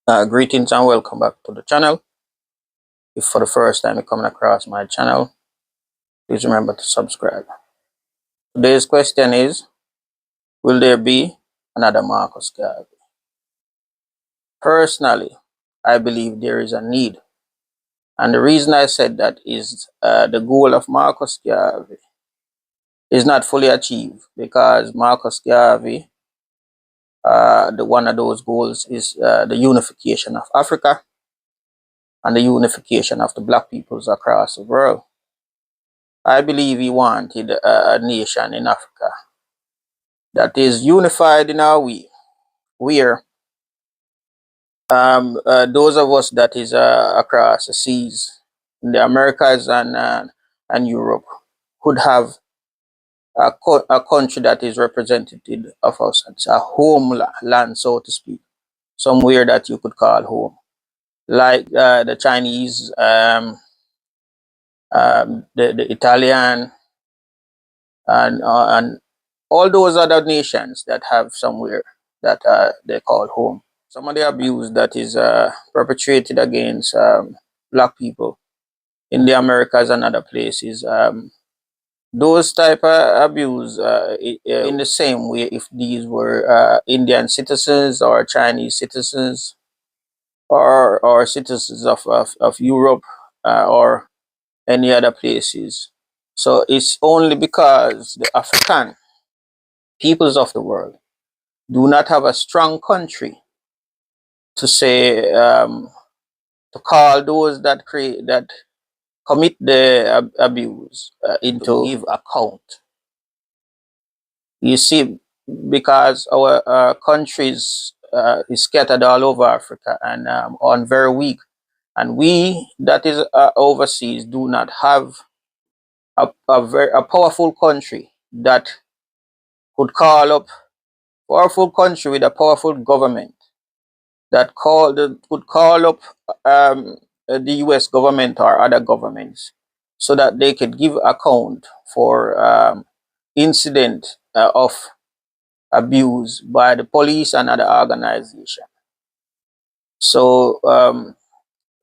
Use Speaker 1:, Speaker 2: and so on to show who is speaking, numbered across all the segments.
Speaker 1: Greetings and welcome back to the channel. If for the first time you're coming across my channel, please remember to subscribe. Today's question is, will there be another Marcus Garvey? Personally, I believe there is a need. And the reason I said that is the goal of Marcus Garvey is not fully achieved, because Marcus Garvey, one of those goals is the unification of Africa and the unification of the black peoples across the world. I believe he wanted a nation in Africa that is unified in our way, where those of us that is across the seas in the Americas and Europe could have a country that is representative of us. It's a homeland, so to speak, somewhere that you could call home, like the Chinese, the Italian, and all those other nations that have somewhere that they call home. Some of the abuse that is perpetrated against black people in the Americas and other places, those type of abuse in the same way if these were Indian citizens or Chinese citizens or citizens of Europe or any other places. So it's only because the African peoples of the world do not have a strong country to say, to call those that commit the abuse into give account. You see, because our countries is scattered all over Africa and on very weak, and we that is overseas do not have a powerful country that could call up powerful country with a powerful government that could call up the US government or other governments so that they could give account for incident of abuse by the police and other organization. So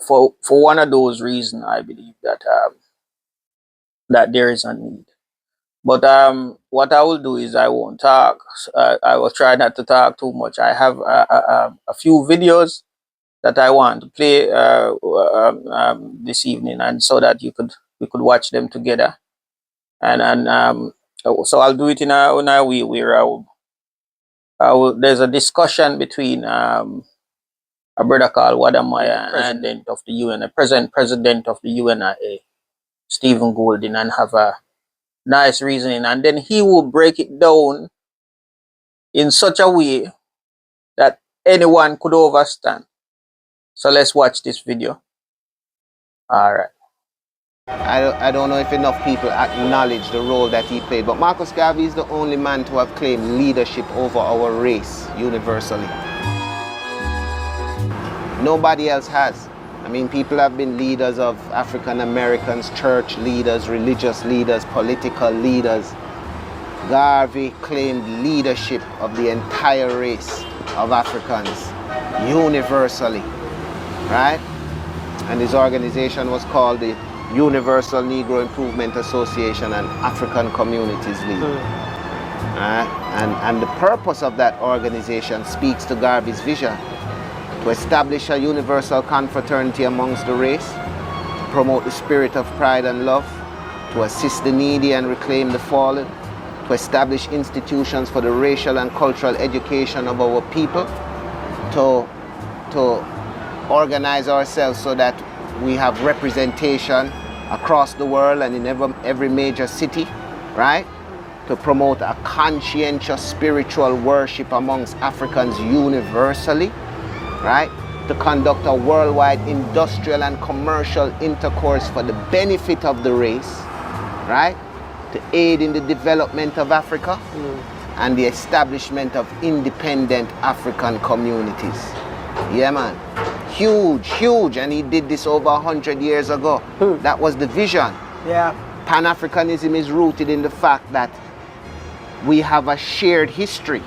Speaker 1: for one of those reasons, I believe that that there is a need. But what I will do is I won't talk. I will try not to talk too much. I have a few videos that I want to play this evening, and so that we could watch them together. And so I'll do it in a way where there's a discussion between a brother called Wadamaya, president of the UN, president of the UNIA, Stephen Golden, and have a nice reasoning, and then he will break it down in such a way that anyone could understand. So let's watch this video. All right.
Speaker 2: I don't know if enough people acknowledge the role that he played, but Marcus Garvey is the only man to have claimed leadership over our race universally. Nobody else has. I mean, people have been leaders of African Americans, church leaders, religious leaders, political leaders. Garvey claimed leadership of the entire race of Africans universally, right? And his organization was called the Universal Negro Improvement Association and African Communities League. And the purpose of that organization speaks to Garvey's vision: to establish a universal confraternity amongst the race, to promote the spirit of pride and love, to assist the needy and reclaim the fallen, to establish institutions for the racial and cultural education of our people, to organize ourselves so that we have representation across the world and in every major city, right? To promote a conscientious spiritual worship amongst Africans universally, right? To conduct a worldwide industrial and commercial intercourse for the benefit of the race, right? To aid in the development of Africa and the establishment of independent African communities. Yeah, man. Huge, huge. And he did this over 100 years ago. That was the vision.
Speaker 3: Yeah.
Speaker 2: Pan-Africanism is rooted in the fact that we have a shared history,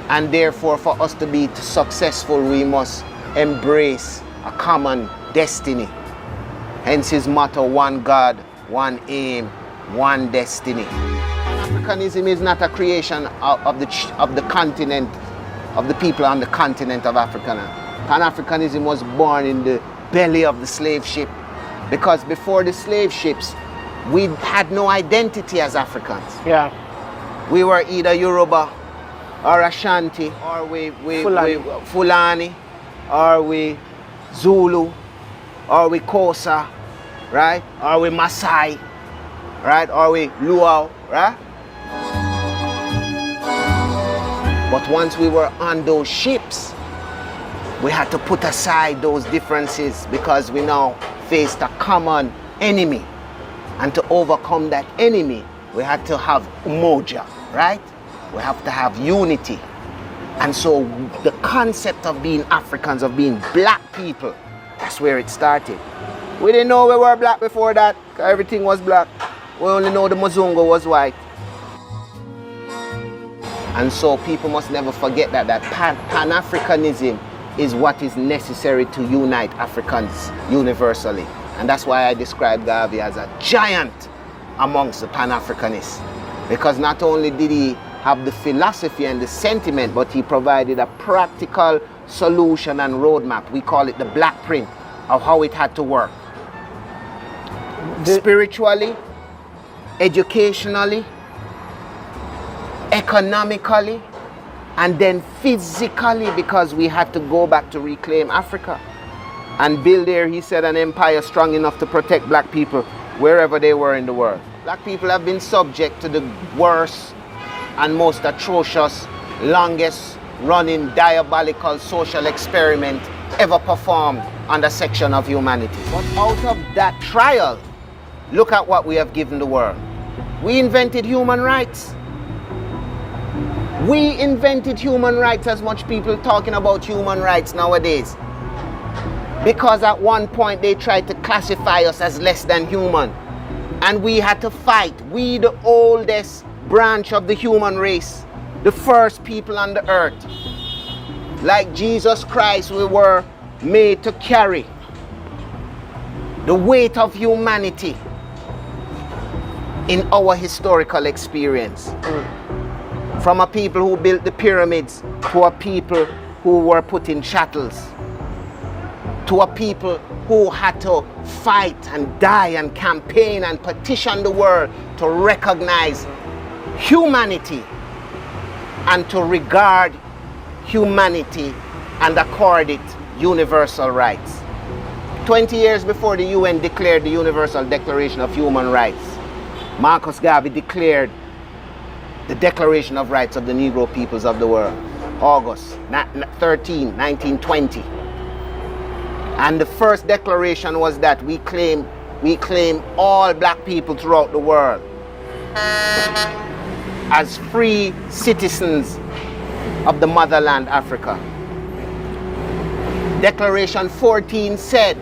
Speaker 2: and therefore for us to be successful we must embrace a common destiny. Hence his motto, one God, one aim, one destiny. Pan-Africanism is not a creation of the continent, of the people on the continent of Africa. Pan-Africanism was born in the belly of the slave ship, because before the slave ships, we had no identity as Africans.
Speaker 3: Yeah.
Speaker 2: We were either Yoruba or Ashanti, or we Fulani, or we Zulu, or we Xhosa, right? Or we Maasai, right? Or we Luo, right? But once we were on those ships, we had to put aside those differences, because we now faced a common enemy. And to overcome that enemy, we had to have umoja, right? We have to have unity. And so the concept of being Africans, of being black people, that's where it started. We didn't know we were black before that, 'cause everything was black. We only know the Muzungu was white. And so people must never forget that Pan-Africanism is what is necessary to unite Africans universally. And that's why I describe Garvey as a giant amongst the Pan-Africanists. Because not only did he have the philosophy and the sentiment, but he provided a practical solution and roadmap. We call it the black print of how it had to work. Spiritually, educationally, economically, and then physically, because we had to go back to reclaim Africa and build there, he said, an empire strong enough to protect black people wherever they were in the world. Black people have been subject to the worst and most atrocious, longest running diabolical social experiment ever performed on the section of humanity. But out of that trial, look at what we have given the world. We invented human rights. We invented human rights, as much people talking about human rights nowadays. Because at one point they tried to classify us as less than human. And we had to fight. We, the oldest branch of the human race, the first people on the earth. Like Jesus Christ, we were made to carry the weight of humanity in our historical experience. From a people who built the pyramids, to a people who were put in shackles, to a people who had to fight and die and campaign and petition the world to recognize humanity and to regard humanity and accord it universal rights. 20 years before the UN declared the Universal Declaration of Human Rights, Marcus Garvey declared the Declaration of Rights of the Negro Peoples of the World, August 13, 1920. And the first declaration was that we claim all black people throughout the world as free citizens of the motherland Africa. Declaration 14 said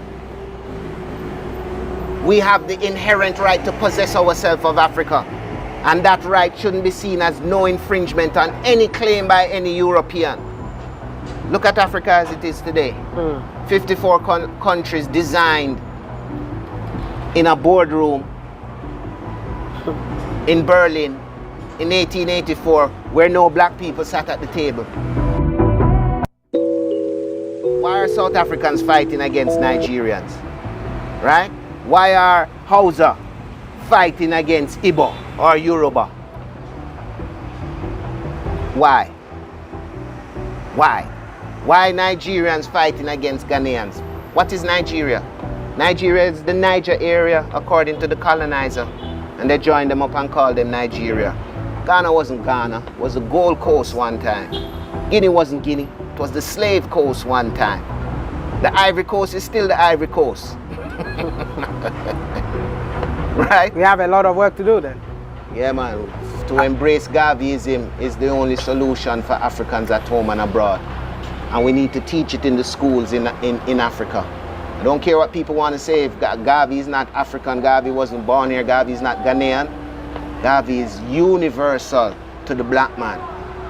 Speaker 2: we have the inherent right to possess ourselves of Africa, and that right shouldn't be seen as no infringement on any claim by any European. Look at Africa as it is today. 54 countries designed in a boardroom in Berlin in 1884, where no black people sat at the table. Why are South Africans fighting against Nigerians? Right? Why are Hausa fighting against Igbo or Yoruba? Why? Why Nigerians fighting against Ghanaians? What is Nigeria? Nigeria is the Niger area according to the colonizer, and they joined them up and called them Nigeria. Ghana wasn't Ghana, it was the Gold Coast one time. Guinea wasn't Guinea, it was the Slave Coast one time. The Ivory Coast is still the Ivory Coast. Right?
Speaker 3: We have a lot of work to do then.
Speaker 2: Yeah, man. To embrace Garveyism is the only solution for Africans at home and abroad. And we need to teach it in the schools in Africa. I don't care what people want to say. If Garvey is not African, Garvey wasn't born here, Garvey is not Ghanaian. Garvey is universal to the black man.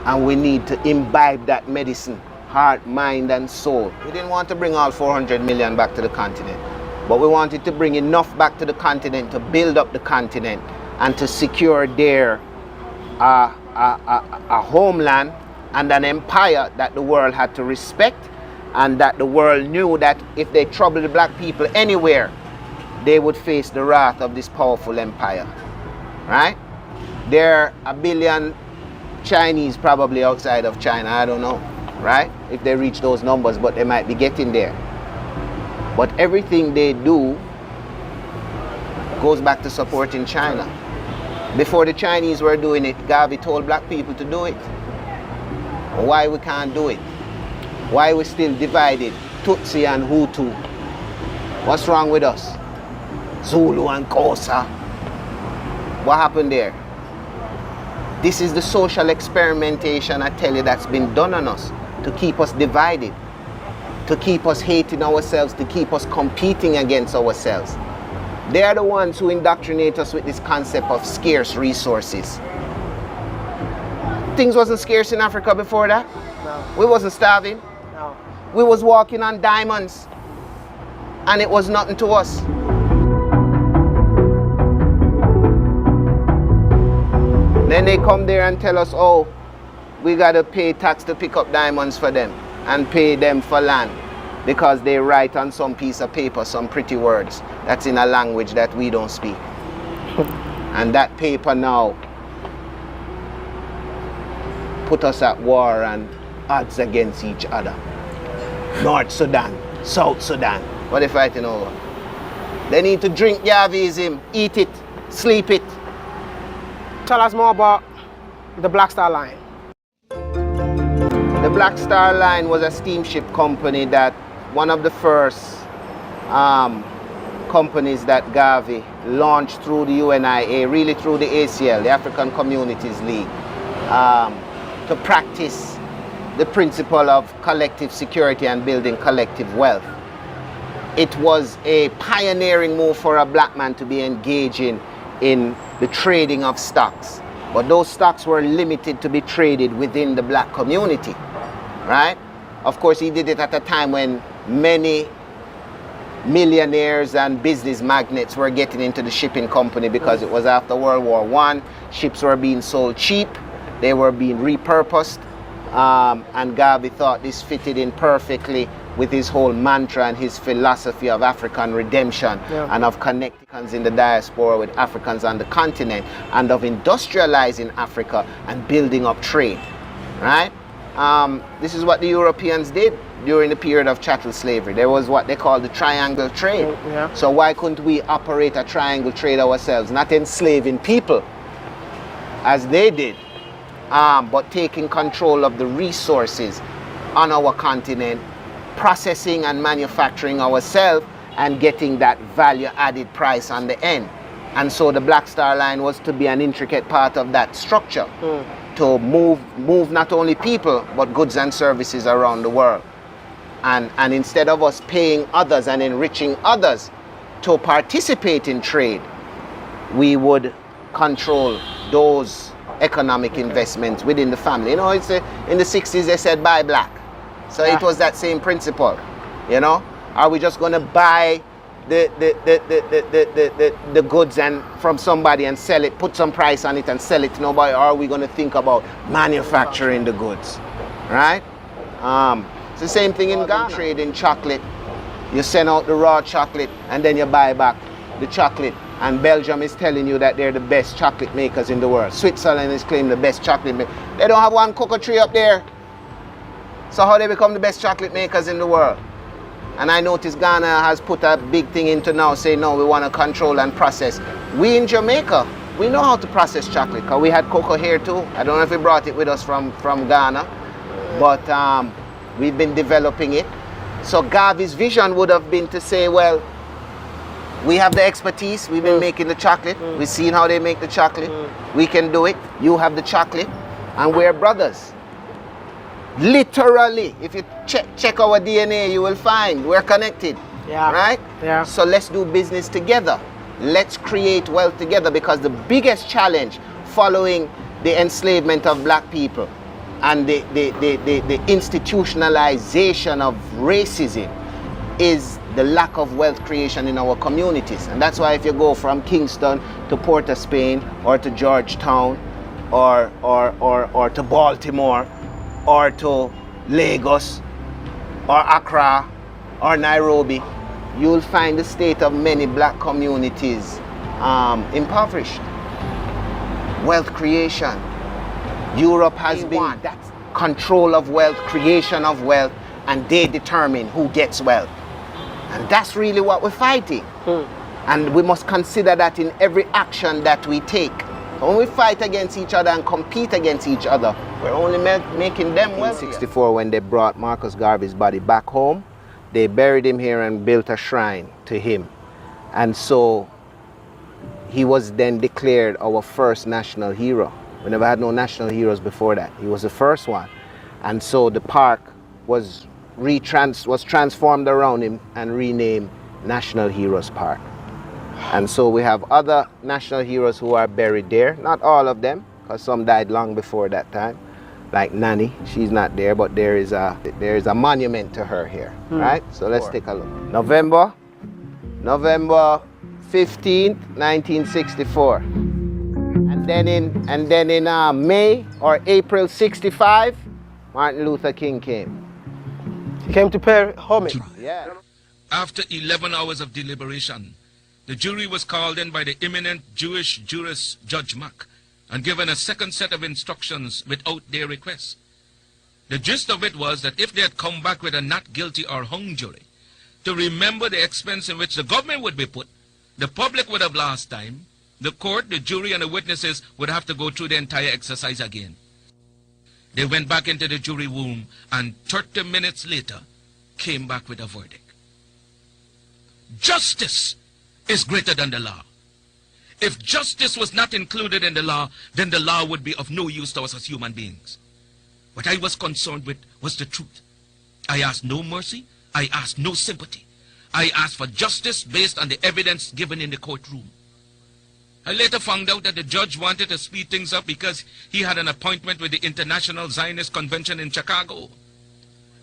Speaker 2: And we need to imbibe that medicine heart, mind, and soul. We didn't want to bring all 400 million back to the continent, but we wanted to bring enough back to the continent to build up the continent and to secure there a homeland and an empire that the world had to respect, and that the world knew that if they troubled the black people anywhere, they would face the wrath of this powerful empire, right? There are a billion Chinese probably outside of China, I don't know, right? If they reach those numbers, but they might be getting there. But everything they do goes back to supporting China. Before the Chinese were doing it, Garvey told black people to do it. Why we can't do it? Why we still divided, Tutsi and Hutu? What's wrong with us? Zulu and Xhosa. What happened there? This is the social experimentation, I tell you, that's been done on us to keep us divided, to keep us hating ourselves, to keep us competing against ourselves. They are the ones who indoctrinate us with this concept of scarce resources. Things wasn't scarce in Africa before that.
Speaker 3: No.
Speaker 2: We wasn't starving.
Speaker 3: No.
Speaker 2: We was walking on diamonds, and it was nothing to us. Then they come there and tell us, oh, we gotta pay tax to pick up diamonds for them and pay them for land because they write on some piece of paper some pretty words that's in a language that we don't speak. And that paper now put us at war and odds against each other. North Sudan, South Sudan, what are they fighting over? They need to drink Garveyism, eat it, sleep it.
Speaker 3: Tell us more about the Black Star Line.
Speaker 2: The Black Star Line was a steamship company that one of the first companies that Garvey launched through the UNIA, really through the ACL, the African Communities League, to practice the principle of collective security and building collective wealth. It was a pioneering move for a black man to be engaging in the trading of stocks. But those stocks were limited to be traded within the black community, right? Of course, he did it at a time when many millionaires and business magnates were getting into the shipping company because it was after World War I. Ships were being sold cheap, they were being repurposed, and Garvey thought this fitted in perfectly with his whole mantra and his philosophy of African redemption, and of connecting in the diaspora with Africans on the continent, and of industrializing Africa and building up trade, right? This is what the Europeans did during the period of chattel slavery. There was what they call the triangle trade.
Speaker 3: Yeah.
Speaker 2: So why couldn't we operate a triangle trade ourselves, not enslaving people as they did, but taking control of the resources on our continent, processing and manufacturing ourselves, and getting that value added price on the end. And so the Black Star Line was to be an intricate part of that structure, to move not only people but goods and services around the world. And instead of us paying others and enriching others to participate in trade, we would control those economic investments within the family. You know, it's in the 60s they said buy black. So it was that same principle, you know? Are we just going to buy the goods and from somebody and sell it, put some price on it and sell it to nobody? Or are we going to think about manufacturing the goods, right? It's the same thing in Ghana. Trade in chocolate. You send out the raw chocolate and then you buy back the chocolate. And Belgium is telling you that they're the best chocolate makers in the world. Switzerland is claiming the best chocolate maker. They don't have one cocoa tree up there. So how they become the best chocolate makers in the world? And I noticed Ghana has put a big thing into now, saying, no, we want to control and process. We in Jamaica, we know how to process chocolate, because we had cocoa here too. I don't know if we brought it with us from Ghana, but we've been developing it. So Garvey's vision would have been to say, well, we have the expertise, we've been making the chocolate, we've seen how they make the chocolate, we can do it, you have the chocolate, and we're brothers. Literally, if you check our DNA, you will find we're connected, right?
Speaker 3: Yeah.
Speaker 2: So let's do business together. Let's create wealth together, because the biggest challenge following the enslavement of black people and the institutionalization of racism is the lack of wealth creation in our communities. And that's why if you go from Kingston to Port of Spain or to Georgetown or to Baltimore or to Lagos or Accra or Nairobi, you'll find the state of many black communities impoverished. Wealth creation. Europe has been control of wealth, creation of wealth, and they determine who gets wealth. And that's really what we're fighting. And we must consider that in every action that we take. When we fight against each other and compete against each other, we're only making them wealthy. In 1964, when they brought Marcus Garvey's body back home, they buried him here and built a shrine to him. And so he was then declared our first national hero. We never had no national heroes before that. He was the first one. And so the park was transformed around him and renamed National Heroes Park. And so we have other national heroes who are buried there. Not all of them, because some died long before that time. Like Nanny, she's not there, but there is a monument to her here, right? So let's take a look. November 15th, 1964. And then in May or April 65, Martin Luther King came.
Speaker 3: He came to pay homage.
Speaker 2: Yeah.
Speaker 4: After 11 hours of deliberation, the jury was called in by the eminent Jewish jurist Judge Mack and given a second set of instructions without their request. The gist of it was that if they had come back with a not guilty or hung jury, to remember the expense in which the government would be put, the public would have lost time, the court, the jury, and the witnesses would have to go through the entire exercise again. They went back into the jury room and 30 minutes later came back with a verdict. Justice is greater than the law. If justice was not included in the law, then the law would be of no use to us as human beings. What I was concerned with was the truth. I asked no mercy. I asked no sympathy. I asked for justice based on the evidence given in the courtroom. I later found out that the judge wanted to speed things up because he had an appointment with the International Zionist Convention in Chicago.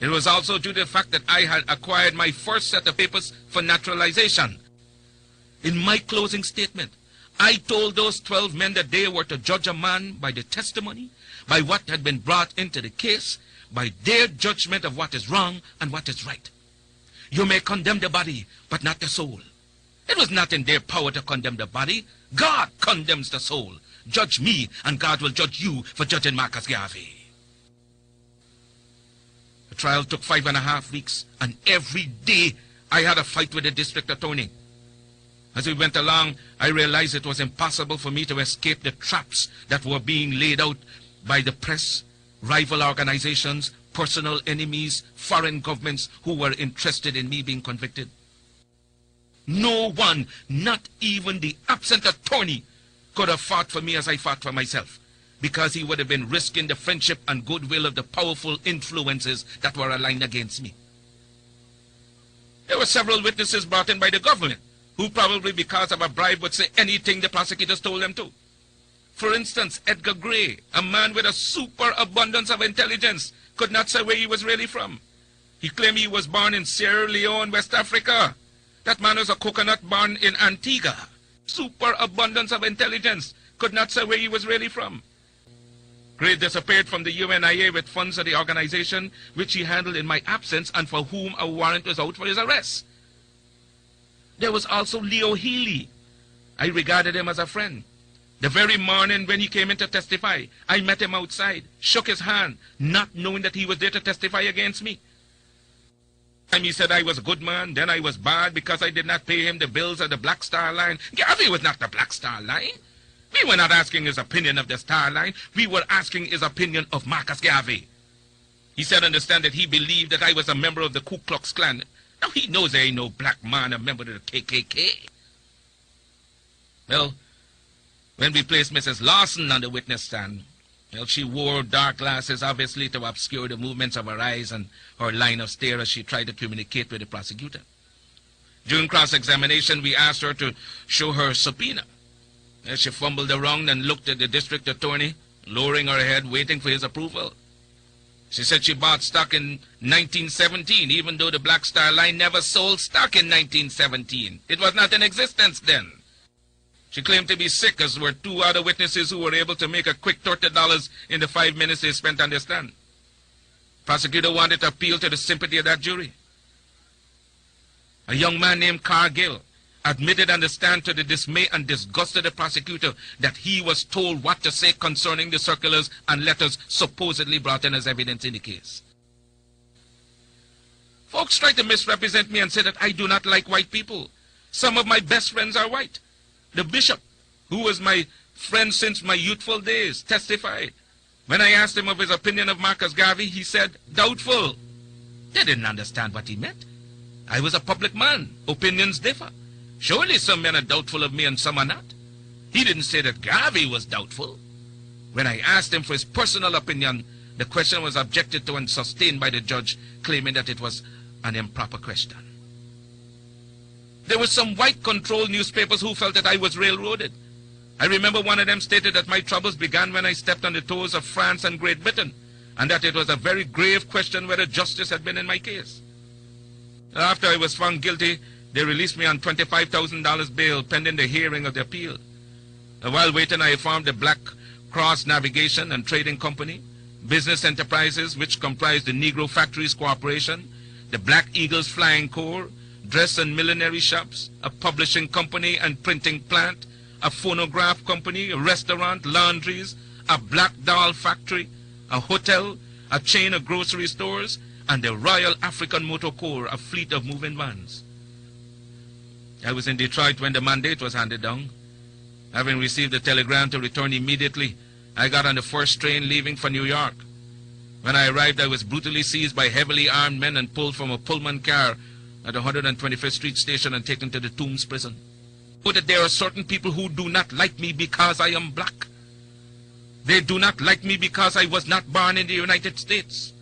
Speaker 4: It was also due to the fact that I had acquired my first set of papers for naturalization. In my closing statement, I told those 12 men that they were to judge a man by the testimony, by what had been brought into the case, by their judgment of what is wrong and what is right. You may condemn the body, but not the soul. It was not in their power to condemn the body. God condemns the soul. Judge me, and God will judge you for judging Marcus Garvey. The trial took 5.5 weeks, and every day I had a fight with the district attorney. As we went along, I realized it was impossible for me to escape the traps that were being laid out by the press, rival organizations, personal enemies, foreign governments who were interested in me being convicted. No one, not even the absent attorney, could have fought for me as I fought for myself, because he would have been risking the friendship and goodwill of the powerful influences that were aligned against me. There were several witnesses brought in by the government, who probably because of a bribe would say anything the prosecutors told them to. For instance, Edgar Gray, a man with a superabundance of intelligence, could not say where he was really from. He claimed he was born in Sierra Leone, West Africa. That man was a coconut born in Antigua. Superabundance of intelligence, could not say where he was really from. Gray disappeared from the UNIA with funds of the organization which he handled in my absence and for whom a warrant was out for his arrest. There was also Leo Healy. I regarded him as a friend. The very morning when he came in to testify, I met him outside, shook his hand, not knowing that he was there to testify against me. He said I was a good man, then I was bad because I did not pay him the bills of the Black Star Line. Garvey was not the Black Star Line. We were not asking his opinion of the Star Line. We were asking his opinion of Marcus Garvey. He said understand that he believed that I was a member of the Ku Klux Klan. Now he knows there ain't no black man a member of the KKK. Well, when we placed Mrs. Lawson on the witness stand, well, she wore dark glasses, obviously to obscure the movements of her eyes and her line of stare as she tried to communicate with the prosecutor. During cross-examination, we asked her to show her subpoena. She fumbled around and looked at the district attorney, lowering her head, waiting for his approval. She said she bought stock in 1917, even though the Black Star Line never sold stock in 1917. It was not in existence then. She claimed to be sick, as were two other witnesses who were able to make a quick $30 in the 5 minutes they spent on the stand. Prosecutor wanted to appeal to the sympathy of that jury. A young man named Cargill admitted on the stand to the dismay and disgust of the prosecutor that he was told what to say concerning the circulars and letters supposedly brought in as evidence in the case. Folks try to misrepresent me and say that I do not like white people. Some of my best friends are white. The bishop, who was my friend since my youthful days, testified. When I asked him of his opinion of Marcus Garvey, he said, doubtful. They didn't understand what he meant. I was a public man. Opinions differ. Surely some men are doubtful of me and some are not. He didn't say that Garvey was doubtful. When I asked him for his personal opinion, the question was objected to and sustained by the judge, claiming that it was an improper question. There were some white-controlled newspapers who felt that I was railroaded. I remember one of them stated that my troubles began when I stepped on the toes of France and Great Britain, and that it was a very grave question whether justice had been in my case. After I was found guilty, they released me on $25,000 bail pending the hearing of the appeal. While waiting, I formed the Black Cross Navigation and Trading Company, business enterprises which comprised the Negro Factories Corporation, the Black Eagles Flying Corps, dress and millinery shops, a publishing company and printing plant, a phonograph company, a restaurant, laundries, a black doll factory, a hotel, a chain of grocery stores, and the Royal African Motor Corps, a fleet of moving vans. I was in Detroit when the mandate was handed down. Having received a telegram to return immediately, I got on the first train leaving for New York. When I arrived, I was brutally seized by heavily armed men and pulled from a Pullman car at the 125th Street Station and taken to the Tombs prison. Know that there are certain people who do not like me because I am black. They do not like me because I was not born in the United States.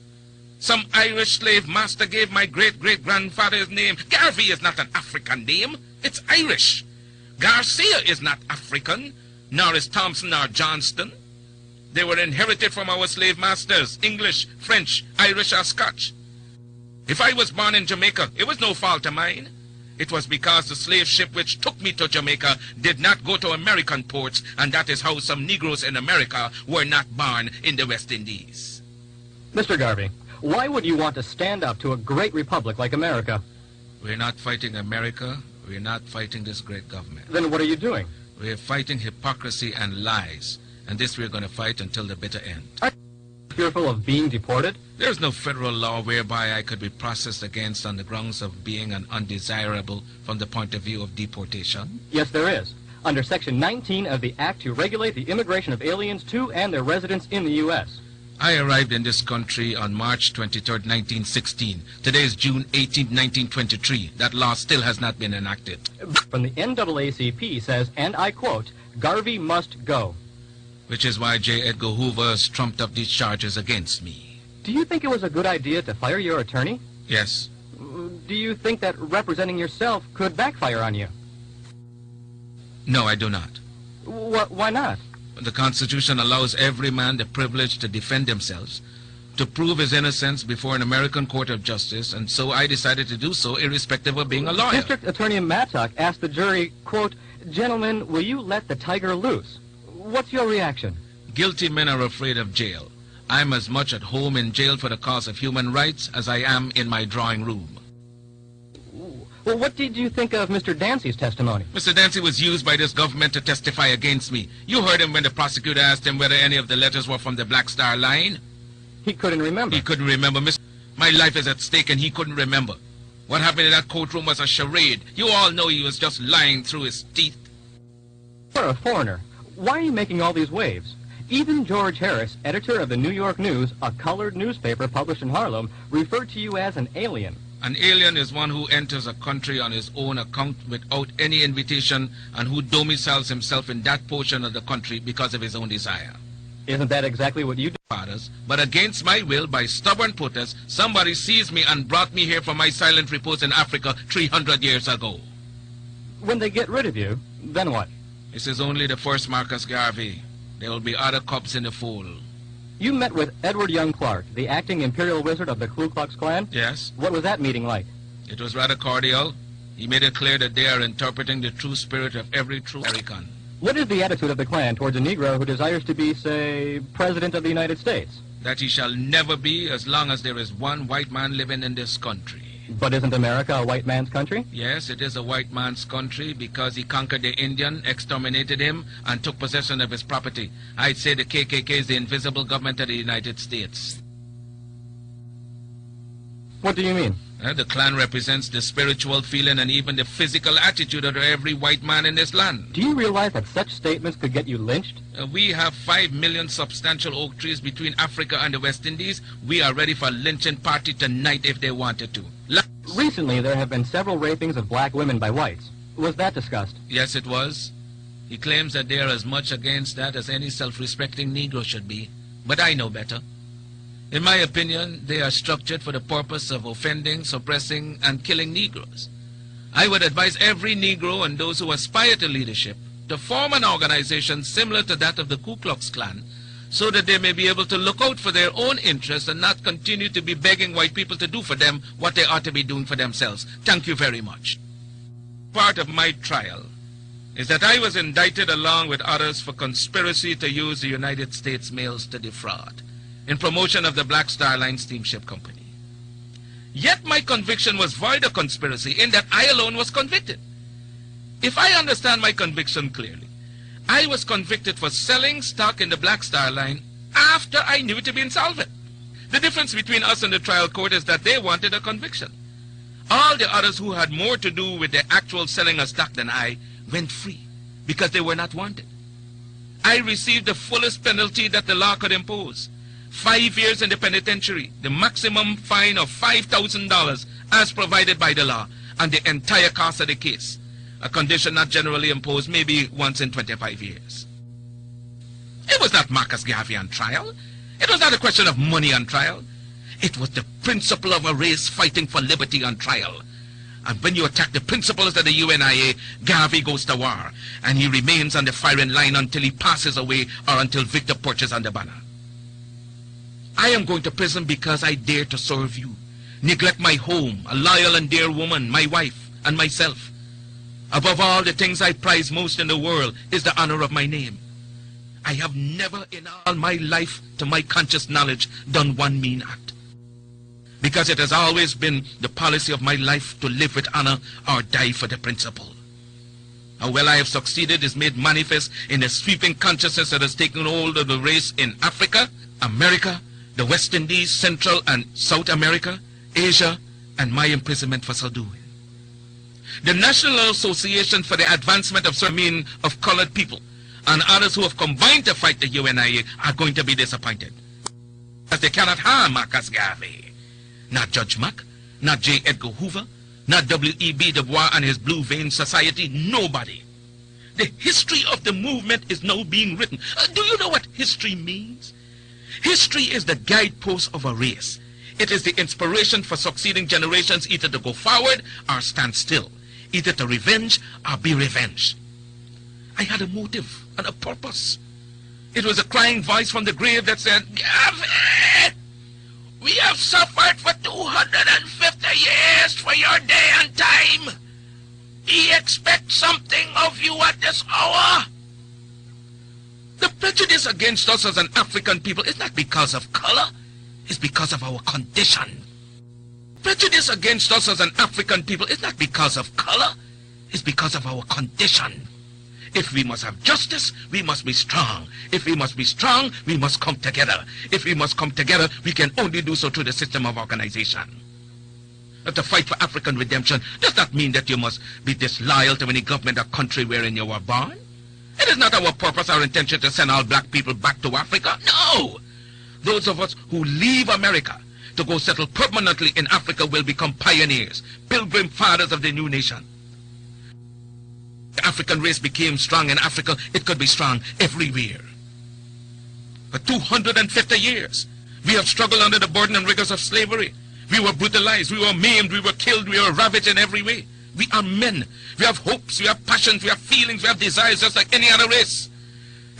Speaker 4: Some Irish slave master gave my great-great-grandfather his name. Garvey is not an African name. It's Irish. Garcia is not African, nor is Thompson or Johnston. They were inherited from our slave masters, English, French, Irish, or Scotch. If I was born in Jamaica, it was no fault of mine. It was because the slave ship which took me to Jamaica did not go to American ports, and that is how some Negroes in America were not born in the West Indies.
Speaker 5: Mr. Garvey, why would you want to stand up to a great republic like America?
Speaker 4: We're not fighting America. We're not fighting this great government.
Speaker 5: Then what are you doing?
Speaker 4: We're fighting hypocrisy and lies, and this we're going to fight until the bitter end.
Speaker 5: Are you fearful of being deported?
Speaker 4: There's no federal law whereby I could be processed against on the grounds of being an undesirable from the point of view of deportation.
Speaker 5: Yes, there is. Under Section 19 of the Act to regulate the immigration of aliens to and their residence in the U.S.
Speaker 4: I arrived in this country on March 23, 1916. Today is June 18, 1923. That law still has not been enacted.
Speaker 5: From the NAACP says, and I quote, Garvey must go.
Speaker 4: Which is why J. Edgar Hoover has trumped up these charges against me.
Speaker 5: Do you think it was a good idea to fire your attorney?
Speaker 4: Yes.
Speaker 5: Do you think that representing yourself could backfire on you?
Speaker 4: No, I do not.
Speaker 5: Why not?
Speaker 4: The Constitution allows every man the privilege to defend themselves, to prove his innocence before an American court of justice, and so I decided to do so irrespective of being a lawyer.
Speaker 5: District Attorney Mattock asked the jury, quote, gentlemen, will you let the tiger loose? What's your reaction?
Speaker 4: Guilty men are afraid of jail. I'm as much at home in jail for the cause of human rights as I am in my drawing room.
Speaker 5: Well, what did you think of Mr. Dancy's testimony?
Speaker 4: Mr. Dancy was used by this government to testify against me. You heard him when the prosecutor asked him whether any of the letters were from the Black Star Line.
Speaker 5: He couldn't remember.
Speaker 4: He couldn't remember. My life is at stake and he couldn't remember. What happened in that courtroom was a charade. You all know he was just lying through his teeth.
Speaker 5: You're a foreigner. Why are you making all these waves? Even George Harris, editor of the New York News, a colored newspaper published in Harlem, referred to you as an alien.
Speaker 4: An alien is one who enters a country on his own account without any invitation and who domiciles himself in that portion of the country because of his own desire.
Speaker 5: Isn't that exactly what you do?
Speaker 4: Fathers, but against my will, by stubborn protest, somebody seized me and brought me here from my silent repose in Africa 300 years ago.
Speaker 5: When they get rid of you, then what?
Speaker 4: This is only the first Marcus Garvey. There will be other cubs in the fold.
Speaker 5: You met with Edward Young Clark, the acting imperial wizard of the Ku Klux Klan?
Speaker 4: Yes,
Speaker 5: What was that meeting like?
Speaker 4: it was rather cordial. He made it clear that they are interpreting the true spirit of every true American.
Speaker 5: What is the attitude of the Klan towards a Negro who desires to be, say, President of the United States?
Speaker 4: That he shall never be as long as there is one white man living in this country.
Speaker 5: But isn't America a white man's country?
Speaker 4: Yes, it is a white man's country because he conquered the Indian, exterminated him, and took possession of his property. I'd say the KKK is the invisible government of the United States.
Speaker 5: What do you mean?
Speaker 4: The Klan represents the spiritual feeling and even the physical attitude of every white man in this land.
Speaker 5: Do you realize that such statements could get you lynched?
Speaker 4: We have 5 million substantial oak trees between Africa and the West Indies. We are ready for a lynching party tonight if they wanted to.
Speaker 5: Recently, there have been several rapings of black women by whites. Was that discussed?
Speaker 4: Yes, it was. He claims that they are as much against that as any self-respecting Negro should be. But I know better. In my opinion, they are structured for the purpose of offending, suppressing, and killing Negroes. I would advise every Negro and those who aspire to leadership to form an organization similar to that of the Ku Klux Klan, so that they may be able to look out for their own interests and not continue to be begging white people to do for them what they ought to be doing for themselves. Thank you very much. Part of my trial is that I was indicted along with others for conspiracy to use the United States mails to defraud in promotion of the Black Star Line Steamship Company. Yet my conviction was void of conspiracy in that I alone was convicted. If I understand my conviction clearly, I was convicted for selling stock in the Black Star Line after I knew it to be insolvent. The difference between us and the trial court is that they wanted a conviction. All the others who had more to do with the actual selling of stock than I went free because they were not wanted. I received the fullest penalty that the law could impose. 5 years in the penitentiary, the maximum fine of $5,000 as provided by the law, and the entire cost of the case, a condition not generally imposed maybe once in 25 years. It was not Marcus Garvey on trial. It was not a question of money on trial. It was the principle of a race fighting for liberty on trial. And when you attack the principles of the UNIA, Garvey goes to war, and he remains on the firing line until he passes away or until Victor perches on the banner. I am going to prison because I dare to serve you, neglect my home, a loyal and dear woman, my wife, and myself. Above all, the things I prize most in the world is the honor of my name. I have never in all my life, to my conscious knowledge, done one mean act, because it has always been the policy of my life to live with honor or die for the principle. How well I have succeeded is made manifest in the sweeping consciousness that has taken hold of the race in Africa, America, the West Indies, Central and South America, Asia, and my imprisonment for so doing. The National Association for the Advancement of Sermon of Colored People and others who have combined to fight the UNIA are going to be disappointed, because they cannot harm Marcus Garvey. Not Judge Mack, not J. Edgar Hoover, not W.E.B. Du Bois and his Blue Vein Society, nobody. The history of the movement is now being written. Do you know what history means? History is the guidepost of a race. It is the inspiration for succeeding generations either to go forward or stand still, either to revenge or be revenged. I had a motive and a purpose. It was a crying voice from the grave that said, Garvey, we have suffered for 250 years for your day and time. We expect something of you at this hour. The prejudice against us as an African people is not because of color, it's because of our condition. Prejudice against us as an African people is not because of color, it's because of our condition. If we must have justice, we must be strong. If we must be strong, we must come together. If we must come together, we can only do so through the system of organization. But to fight for African redemption does not mean that you must be disloyal to any government or country wherein you were born. It is not our purpose or intention to send all black people back to Africa. No! Those of us who leave America to go settle permanently in Africa will become pioneers, pilgrim fathers of the new nation. The African race became strong in Africa. It could be strong everywhere. For 250 years, we have struggled under the burden and rigors of slavery. We were brutalized, we were maimed, we were killed, we were ravaged in every way. We are men. We have hopes, we have passions, we have feelings, we have desires just like any other race.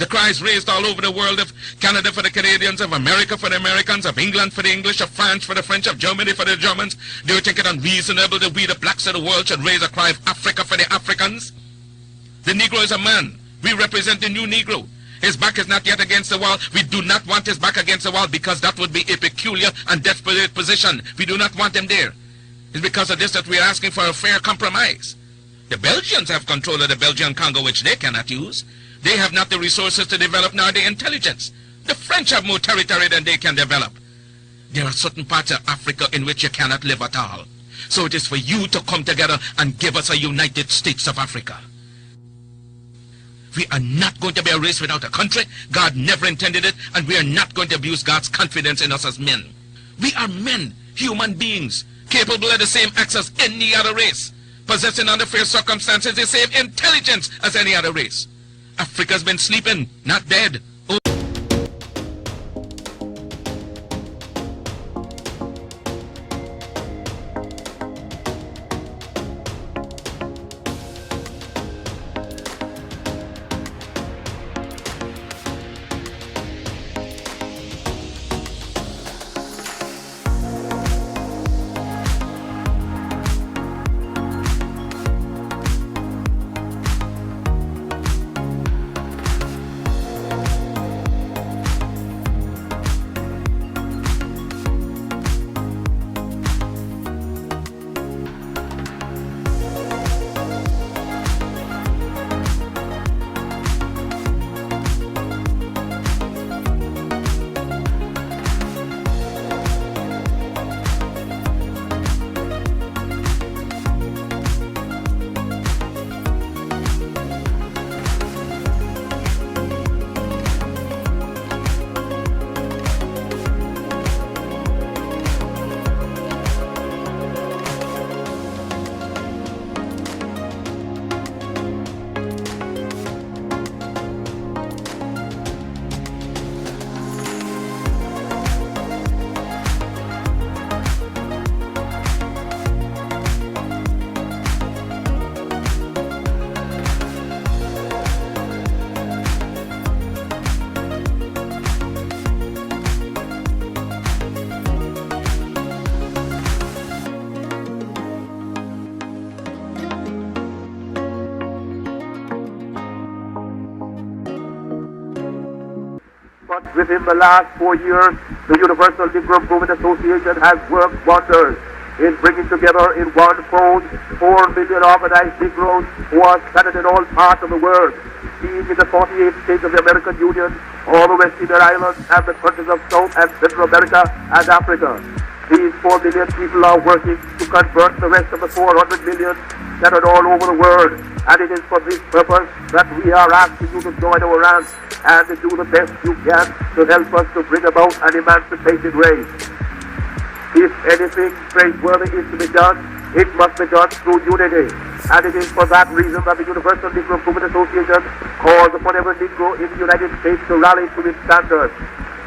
Speaker 4: The cries raised all over the world of Canada for the Canadians, of America for the Americans, of England for the English, of France for the French, of Germany for the Germans. Do you think it unreasonable that we, the blacks of the world, should raise a cry of Africa for the Africans? The Negro is a man. We represent the new Negro. His back is not yet against the wall. We do not want his back against the wall because that would be a peculiar and desperate position. We do not want him there. It's because of this that we are asking for a fair compromise. The Belgians have control of the Belgian Congo, which they cannot use. They have not the resources to develop nor the intelligence. The French have more territory than they can develop. There are certain parts of Africa in which you cannot live at all. So it is for you to come together and give us a United States of Africa. We are not going to be a race without a country. God never intended it, and we are not going to abuse God's confidence in us as men. We are men, human beings, capable of the same acts as any other race, possessing under fair circumstances the same intelligence as any other race. Africa's been sleeping, not dead.
Speaker 6: But within the last 4 years, the Universal Negro Improvement Association has worked wonders in bringing together in one fold 4 million organized Negroes who are scattered in all parts of the world, being in the 48 states of the American Union, all the West Indian Islands, and the countries of South and Central America and Africa. These 4 million people are working to convert the rest of the 400 million scattered all over the world. And it is for this purpose that we are asking you to join our ranks and to do the best you can to help us to bring about an emancipated race. If anything praiseworthy is to be done, it must be done through unity. And it is for that reason that the Universal Negro Improvement Association calls upon every Negro in the United States to rally to its standards.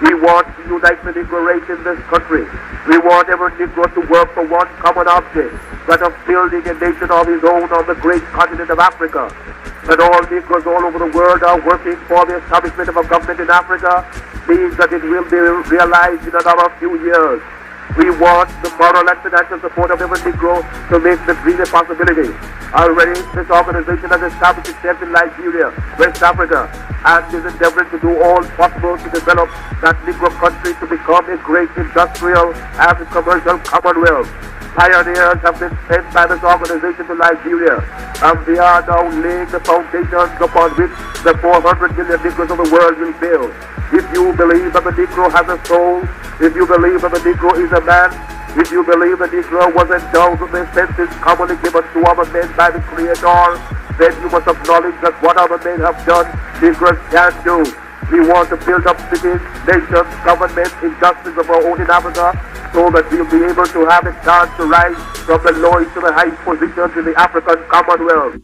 Speaker 6: We want to unite the Negro race in this country. We want every Negro to work for one common object, that of building a nation of his own on the great continent of Africa. And all Negroes all over the world are working for the establishment of a government in Africa, means that it will be realized in another few years. We want the moral and financial support of every Negro to make the dream a possibility. Already, this organization has established itself in Liberia, West Africa, and is endeavoring to do all possible to develop that Negro country to become a great industrial and commercial commonwealth. Pioneers have been sent by this organization to Liberia, and they are now laying the foundations upon which the 400 million Negroes of the world will build. If you believe that the Negro has a soul, if you believe that the Negro is a man, if you believe the Negro was endowed with the senses commonly given to other men by the Creator, then you must acknowledge that what other men have done, Negroes can't do. We want to build up cities, nations, governments, injustice of our own in Africa, so that we'll be able to have a chance to rise from the lowest to the highest positions in the African Commonwealth.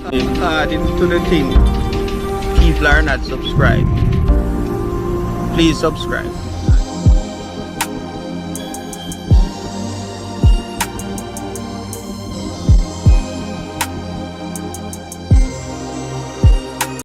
Speaker 1: According to the thing, people are not subscribed. Please subscribe.